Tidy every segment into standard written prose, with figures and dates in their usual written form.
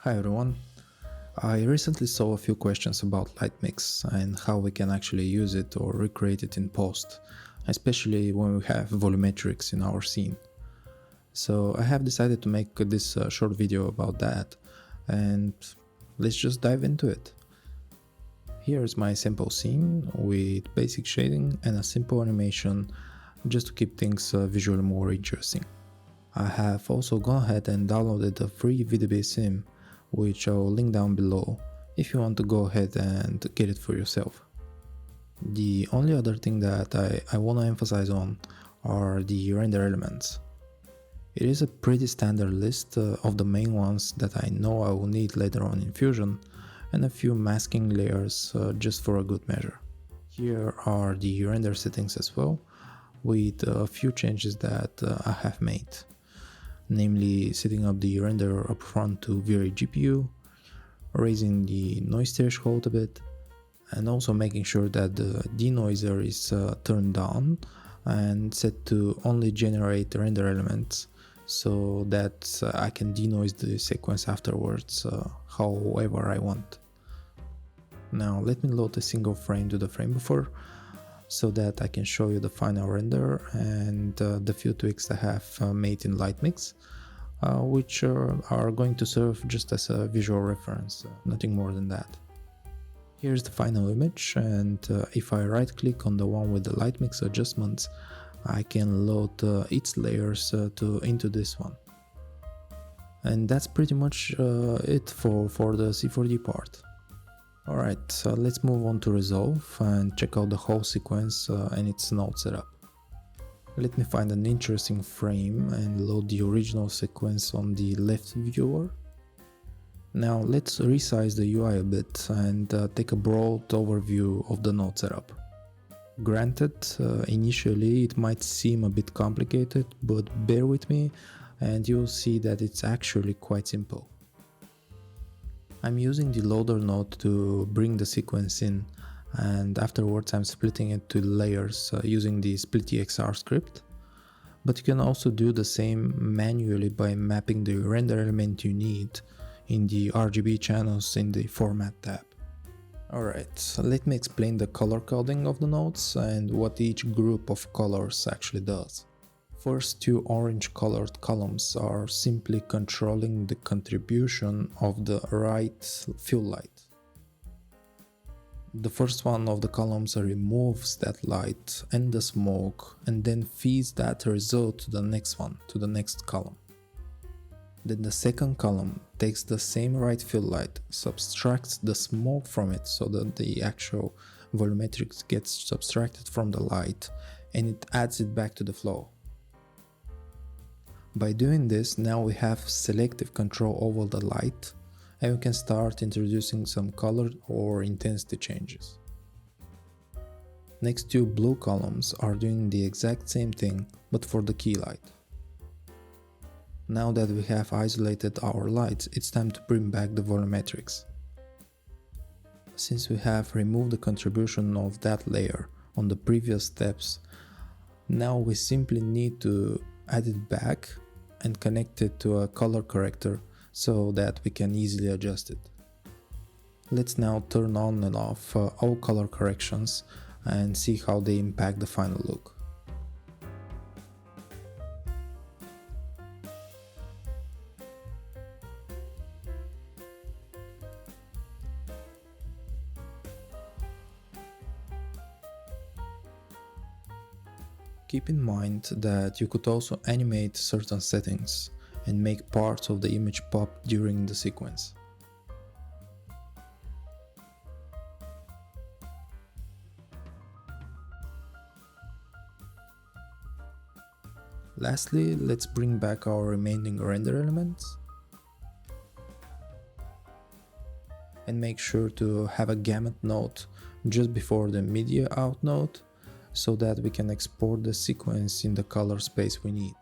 Hi everyone. I recently saw a few questions about Lightmix and how we can actually use it or recreate it in post, especially when we have volumetrics in our scene. So I have decided to make this short video about that, and let's just dive into it. Here's my sample scene with basic shading and a simple animation just to keep things visually more interesting. I have also gone ahead and downloaded a free VFB sim, which I'll link down below if you want to go ahead and get it for yourself. The only other thing that I want to emphasize on are the render elements. It is a pretty standard list of the main ones that I know I will need later on in Fusion, and a few masking layers just for a good measure. Here are the render settings as well, with a few changes that I have made. Namely, setting up the render upfront to vray GPU, raising the noise threshold a bit, and also making sure that the denoiser is turned down and set to only generate render elements so that I can denoise the sequence afterwards however I want. Now let me load a single frame to the frame buffer so that I can show you the final render and the few tweaks I have made in Lightmix, which are going to serve just as a visual reference, nothing more than that. Here's the final image, and if I right click on the one with the Lightmix adjustments, I can load its layers into this one. And that's pretty much it for the C4D part. Alright, so let's move on to Resolve and check out the whole sequence and its node setup. Let me find an interesting frame and load the original sequence on the left viewer. Now let's resize the UI a bit and take a broad overview of the node setup. Granted, initially it might seem a bit complicated, but bear with me and you'll see that it's actually quite simple. I'm using the loader node to bring the sequence in, and afterwards I'm splitting it to layers using the splitexr script. But you can also do the same manually by mapping the render element you need in the RGB channels in the Format tab. Alright, so let me explain the color coding of the nodes and what each group of colors actually does. First two orange colored columns are simply controlling the contribution of the right fill light. The first one of the columns removes that light and the smoke and then feeds that result to the next one, to the next column. Then the second column takes the same right fill light, subtracts the smoke from it so that the actual volumetrics gets subtracted from the light, and it adds it back to the flow. By doing this, now we have selective control over the light, and we can start introducing some color or intensity changes. Next two blue columns are doing the exact same thing, but for the key light. Now that we have isolated our lights, it's time to bring back the volumetrics. Since we have removed the contribution of that layer on the previous steps, now we simply need to add it back and connect it to a color corrector so that we can easily adjust it. Let's now turn on and off all color corrections and see how they impact the final look. Keep in mind that you could also animate certain settings and make parts of the image pop during the sequence. Lastly, let's bring back our remaining render elements and make sure to have a gamut node just before the media out node, so that we can export the sequence in the color space we need.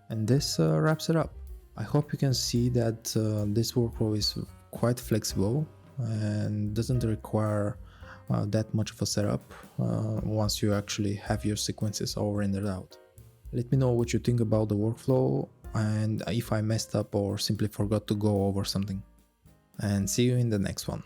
And this wraps it up. I hope you can see that this workflow is quite flexible and doesn't require that much of a setup once you actually have your sequences all rendered out. Let me know what you think about the workflow and if I messed up or simply forgot to go over something. and see you in the next one.